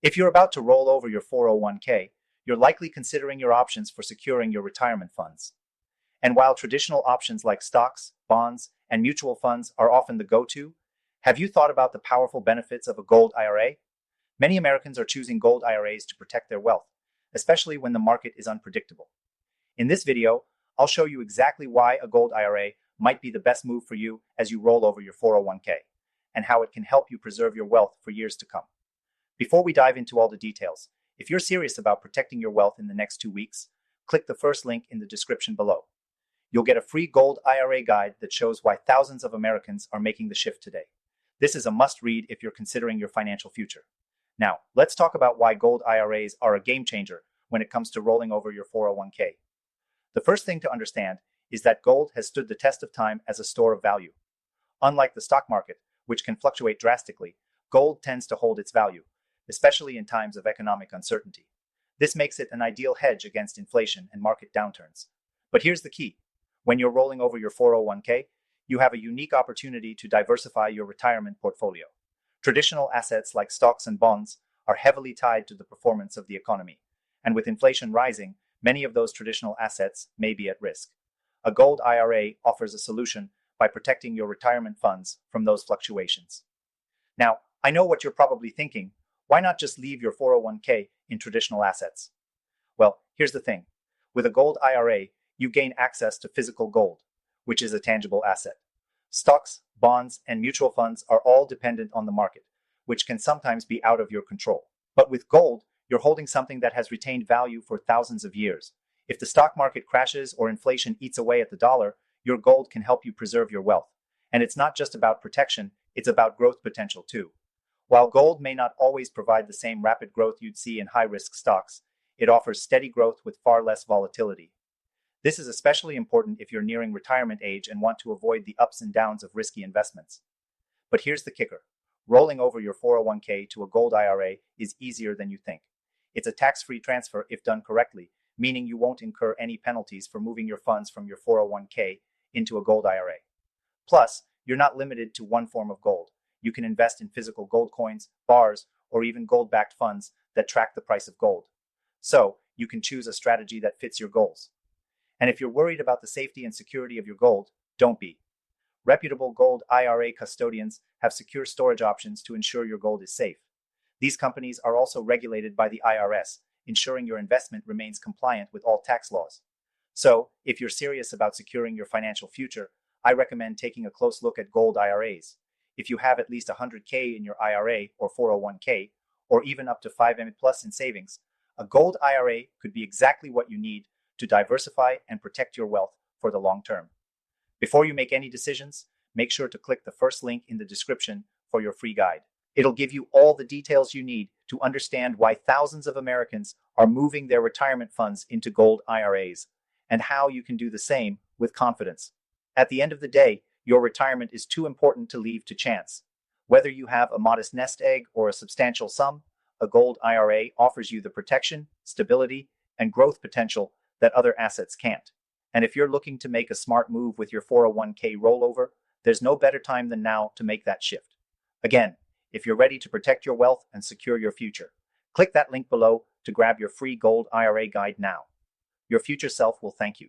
If you're about to roll over your 401k, you're likely considering your options for securing your retirement funds. And while traditional options like stocks, bonds, and mutual funds are often the go-to, have you thought about the powerful benefits of a gold IRA? Many Americans are choosing gold IRAs to protect their wealth, especially when the market is unpredictable. In this video, I'll show you exactly why a gold IRA might be the best move for you as you roll over your 401k, and how it can help you preserve your wealth for years to come. Before we dive into all the details, if you're serious about protecting your wealth in the next 2 weeks, click the first link in the description below. You'll get a free gold IRA guide that shows why thousands of Americans are making the shift today. This is a must-read if you're considering your financial future. Now, let's talk about why gold IRAs are a game changer when it comes to rolling over your 401k. The first thing to understand is that gold has stood the test of time as a store of value. Unlike the stock market, which can fluctuate drastically, gold tends to hold its value, especially in times of economic uncertainty. This makes it an ideal hedge against inflation and market downturns. But here's the key. When you're rolling over your 401k, you have a unique opportunity to diversify your retirement portfolio. Traditional assets like stocks and bonds are heavily tied to the performance of the economy, and with inflation rising, many of those traditional assets may be at risk. A gold IRA offers a solution by protecting your retirement funds from those fluctuations. Now, I know what you're probably thinking. Why not just leave your 401k in traditional assets? Well, here's the thing. With a gold IRA, you gain access to physical gold, which is a tangible asset. Stocks, bonds, and mutual funds are all dependent on the market, which can sometimes be out of your control. But with gold, you're holding something that has retained value for thousands of years. If the stock market crashes or inflation eats away at the dollar, your gold can help you preserve your wealth. And it's not just about protection, it's about growth potential too. While gold may not always provide the same rapid growth you'd see in high-risk stocks, it offers steady growth with far less volatility. This is especially important if you're nearing retirement age and want to avoid the ups and downs of risky investments. But here's the kicker. Rolling over your 401k to a gold IRA is easier than you think. It's a tax-free transfer if done correctly, meaning you won't incur any penalties for moving your funds from your 401k into a gold IRA. Plus, you're not limited to one form of gold. You can invest in physical gold coins, bars, or even gold-backed funds that track the price of gold. So, you can choose a strategy that fits your goals. And if you're worried about the safety and security of your gold, don't be. Reputable gold IRA custodians have secure storage options to ensure your gold is safe. These companies are also regulated by the IRS, ensuring your investment remains compliant with all tax laws. So, if you're serious about securing your financial future, I recommend taking a close look at gold IRAs. If you have at least 100k in your IRA or 401k, or even up to 5M plus in savings, a gold IRA could be exactly what you need to diversify and protect your wealth for the long term. Before you make any decisions, make sure to click the first link in the description for your free guide. It'll give you all the details you need to understand why thousands of Americans are moving their retirement funds into gold IRAs, and how you can do the same with confidence. At the end of the day, your retirement is too important to leave to chance. Whether you have a modest nest egg or a substantial sum, a gold IRA offers you the protection, stability, and growth potential that other assets can't. And if you're looking to make a smart move with your 401k rollover, there's no better time than now to make that shift. Again, if you're ready to protect your wealth and secure your future, click that link below to grab your free gold IRA guide now. Your future self will thank you.